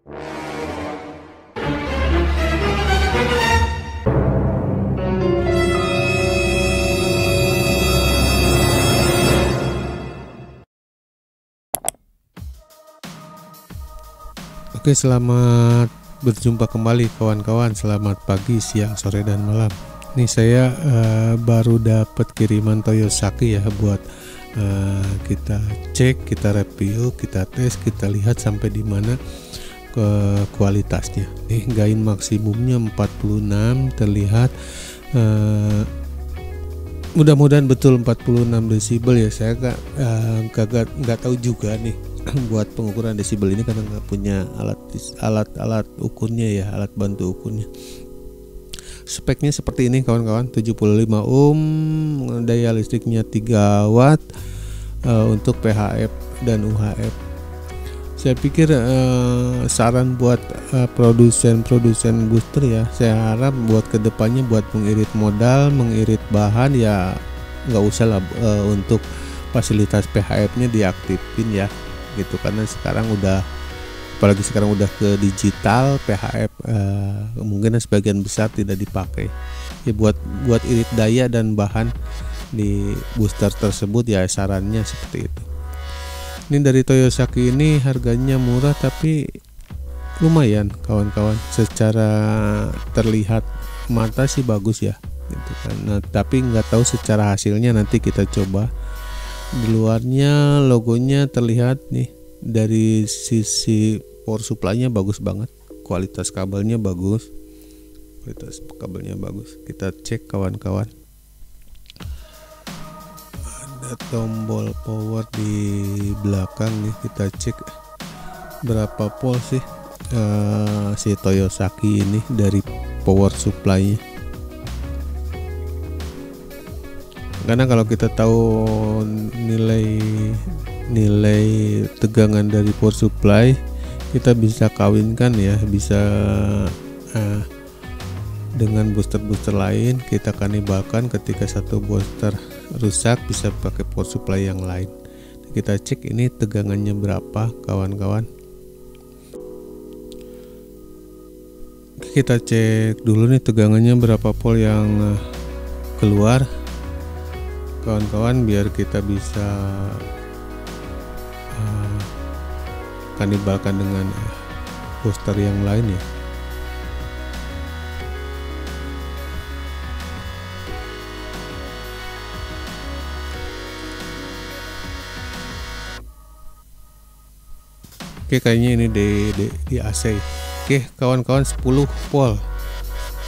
Oke, selamat berjumpa kembali kawan-kawan. Selamat pagi, siang, sore, dan malam. Ini saya baru dapat kiriman Toyosaki ya, buat kita cek, kita review, kita tes, kita lihat sampai di mana ke kualitasnya. Nih gain maksimumnya 46 terlihat. Mudah-mudahan betul 46 desibel ya. Saya nggak tahu juga nih buat pengukuran desibel ini karena nggak punya alat ukurnya ya, alat bantu ukurnya. Speknya seperti ini kawan-kawan, 75 ohm, daya listriknya 3 watt, untuk PHF dan UHF. Saya pikir saran buat produsen booster ya, saya harap buat kedepannya buat mengirit modal, mengirit bahan ya nggak usah lah untuk fasilitas PHF-nya diaktifin ya gitu, karena sekarang apalagi sekarang udah ke digital, PHF mungkin sebagian besar tidak dipakai ya. Buat irit daya dan bahan di booster tersebut ya, sarannya seperti itu. Ini dari Toyosaki ini harganya murah tapi lumayan kawan-kawan, secara terlihat mata sih bagus ya gitu kan. Nah, tapi nggak tahu secara hasilnya, nanti kita coba. Di luarnya logonya terlihat nih, dari sisi power supply-nya bagus banget, kualitas kabelnya bagus, kita cek kawan-kawan. Ada tombol power di belakang nih, kita cek berapa volt sih si Toyosaki ini dari power supply-nya. Karena kalau kita tahu nilai tegangan dari power supply, kita bisa kawinkan ya, bisa dengan booster lain, kita kanibalkan. Ketika satu booster rusak bisa pakai power supply yang lain. Kita cek ini tegangannya berapa kawan-kawan. Kita cek dulu nih tegangannya berapa volt yang keluar kawan-kawan, biar kita bisa kanibalkan dengan booster yang lain ya. Oke, kayaknya ini di AC. Oke kawan-kawan, 10 volt,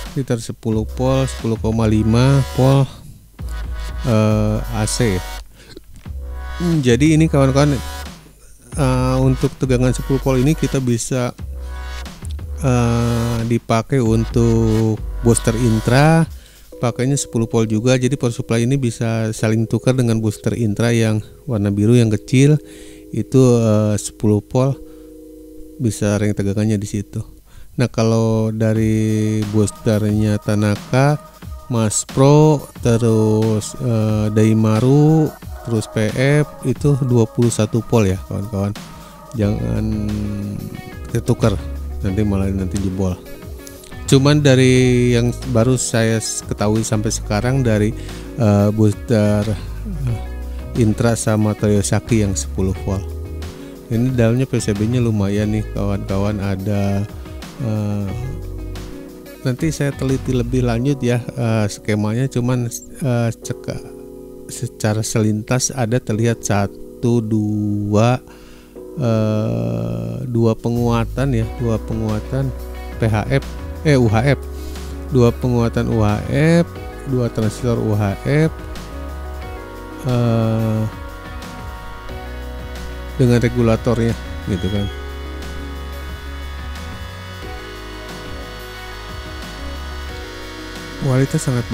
sekitar 10 volt, 10,5 volt AC. Jadi ini kawan-kawan, untuk tegangan 10 volt ini kita bisa dipakai untuk booster intra, pakainya 10 volt juga. Jadi power supply ini bisa saling tukar dengan booster intra yang warna biru yang kecil, itu 10 volt, bisa range tegangannya di situ. Nah, kalau dari boosternya Tanaka, Mas Pro, terus Daimaru, terus PF itu 21 volt ya kawan-kawan. Jangan ditukar, nanti jebol. Cuman dari yang baru saya ketahui sampai sekarang, dari booster Intra sama Toyosaki yang 10 volt. Ini dalamnya PCB-nya lumayan nih kawan-kawan, ada nanti saya teliti lebih lanjut ya skemanya. Cuman secara selintas ada terlihat dua penguatan ya, dua penguatan PHF UHF, dua penguatan UHF, dua transistor UHF dengan regulatornya gitu kan. Kualitas sangat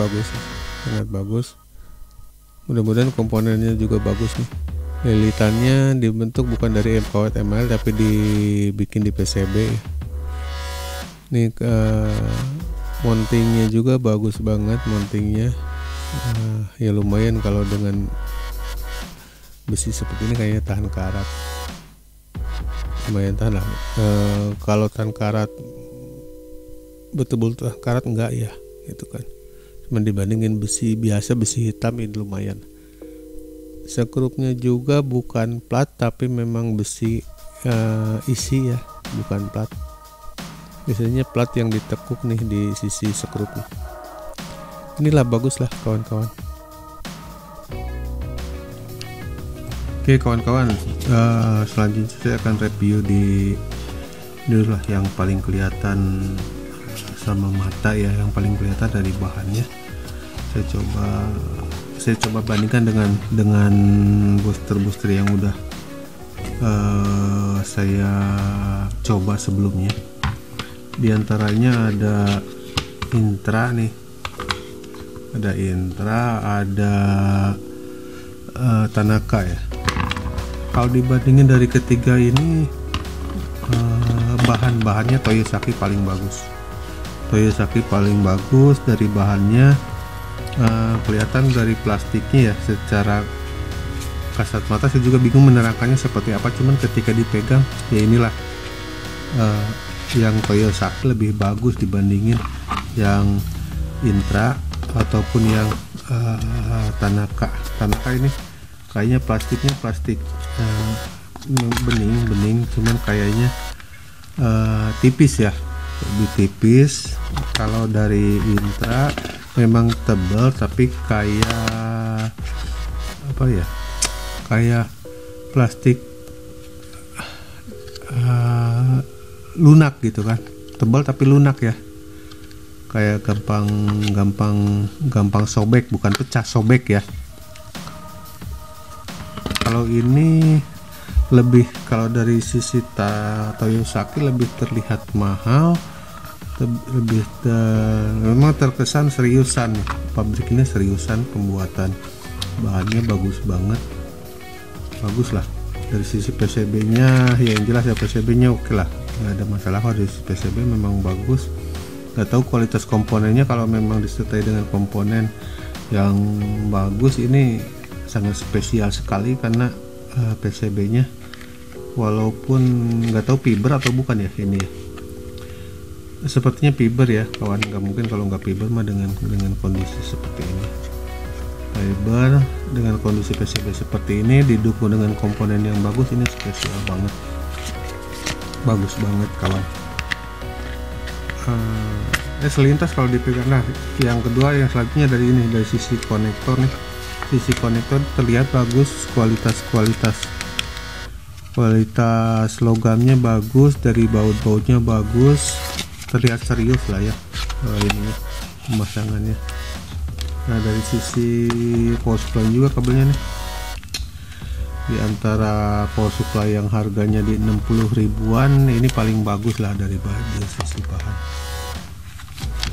bagus. Mudah-mudahan komponennya juga bagus nih. Lilitannya dibentuk bukan dari kawat ML tapi dibikin di PCB. Nih mountingnya juga bagus banget, mountingnya ya lumayan. Kalau dengan besi seperti ini kayaknya tahan karat. lumayan tahan lah. Kalau tahan karat betul-betul karat enggak ya, itu kan cuman dibandingin besi biasa, besi hitam ini lumayan. Sekrupnya juga bukan plat tapi memang besi isi ya, bukan plat. Biasanya plat yang ditekuk nih di sisi sekrupnya. Inilah bagus lah kawan-kawan. Oke kawan-kawan, selanjutnya saya akan review di inilah yang paling kelihatan sama mata ya, yang paling kelihatan dari bahannya. Saya coba bandingkan dengan booster yang udah saya coba sebelumnya. Di antaranya ada Intra nih, ada Intra, ada Tanaka ya. Kalau dibandingin dari ketiga ini, bahan-bahannya Toyosaki paling bagus. Toyosaki paling bagus dari bahannya. Kelihatan dari plastiknya ya, secara kasat mata saya juga bingung menerangkannya seperti apa, cuman ketika dipegang ya inilah yang Toyosaki lebih bagus dibandingin yang Intra ataupun yang Tanaka. Tanaka ini kayaknya plastiknya plastik bening, cuman kayaknya tipis ya, lebih tipis. Kalau dari Intra memang tebal tapi kayak apa ya, kayak plastik lunak gitu kan, tebal tapi lunak ya, kayak gampang sobek, bukan pecah, sobek ya. Kalau ini lebih, kalau dari sisi Toyosaki lebih terlihat mahal, lebih memang terkesan seriusan, pabrik ini seriusan pembuatan, bahannya bagus banget, bagus lah. Dari sisi PCB nya ya yang jelas ya, PCB nya oke lah, nggak ada masalah. Kalau dari PCB memang bagus. Nggak tahu kualitas komponennya, kalau memang disertai dengan komponen yang bagus, ini sangat spesial sekali karena PCB nya walaupun nggak tahu fiber atau bukan ya, ini ya sepertinya fiber ya kawan. Nggak mungkin kalau nggak fiber mah dengan kondisi seperti ini. Fiber dengan kondisi PCB seperti ini didukung dengan komponen yang bagus, ini spesial banget, bagus banget kawan. Selintas kalau dipegang. Nah yang kedua, yang selanjutnya dari ini, dari sisi konektor nih, sisi konektor terlihat bagus, kualitas logamnya bagus, dari baut-bautnya bagus, terlihat serius lah ya ini pemasangannya. Nah dari sisi power supply juga kabelnya nih, di antara power supply yang harganya di 60 ribuan ini paling bagus lah dari sisi bahan.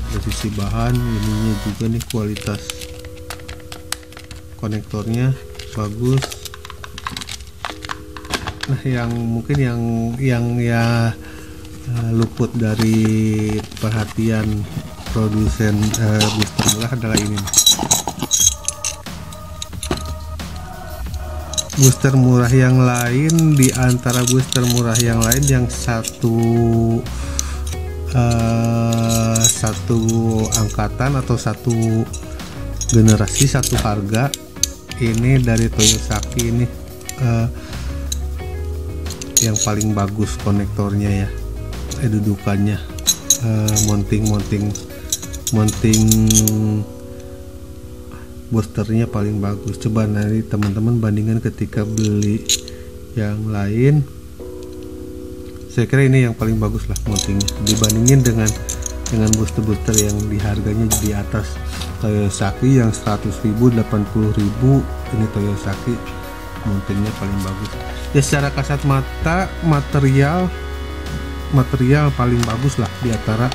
Dari sisi bahan ininya juga nih, kualitas konektornya bagus. Nah yang mungkin yang ya luput dari perhatian produsen booster murah adalah ini nih. Booster murah yang lain, di antara booster murah yang lain yang satu angkatan atau satu generasi, satu harga, ini dari Toyosaki ini yang paling bagus konektornya ya, dudukannya, mounting boosternya paling bagus. Coba nanti teman-teman bandingkan ketika beli yang lain, saya kira ini yang paling bagus lah mountingnya dibandingin dengan booster yang di harganya di atas Toyosaki yang 100.000, 80.000. Ini Toyosaki mountingnya paling bagus ya. Secara kasat mata material paling bagus lah di antara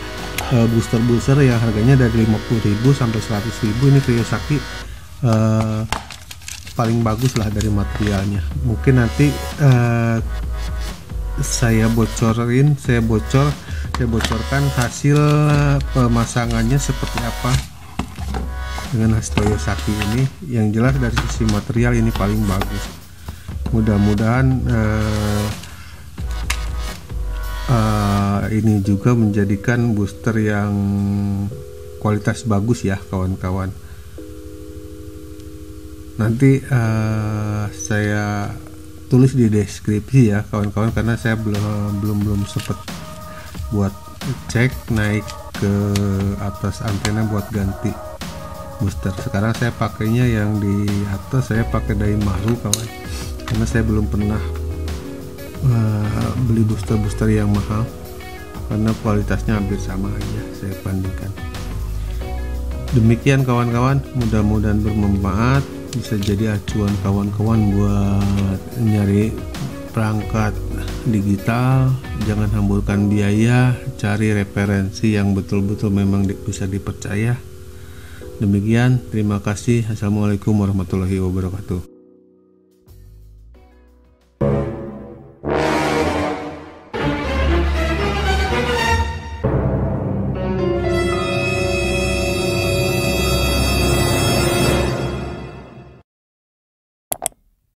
booster yang harganya dari 50.000 sampai 100.000. Ini Toyosaki paling bagus lah dari materialnya. Mungkin nanti saya bocorkan hasil pemasangannya seperti apa dengan hasil Toyosaki ini. Yang jelas dari sisi material ini paling bagus. Mudah-mudahan ini juga menjadikan booster yang kualitas bagus ya kawan-kawan. Nanti saya tulis di deskripsi ya kawan-kawan, karena saya belum sempet buat cek naik ke atas antena buat ganti booster. Sekarang saya pakainya yang di atas, saya pakai Daimaru kawan, karena saya belum pernah beli booster yang mahal, karena kualitasnya hampir sama aja saya bandingkan. Demikian kawan-kawan, mudah-mudahan bermanfaat, bisa jadi acuan kawan-kawan buat nyari perangkat digital. Jangan hamburkan biaya, cari referensi yang betul-betul memang bisa dipercaya. Demikian, terima kasih. Assalamualaikum warahmatullahi wabarakatuh.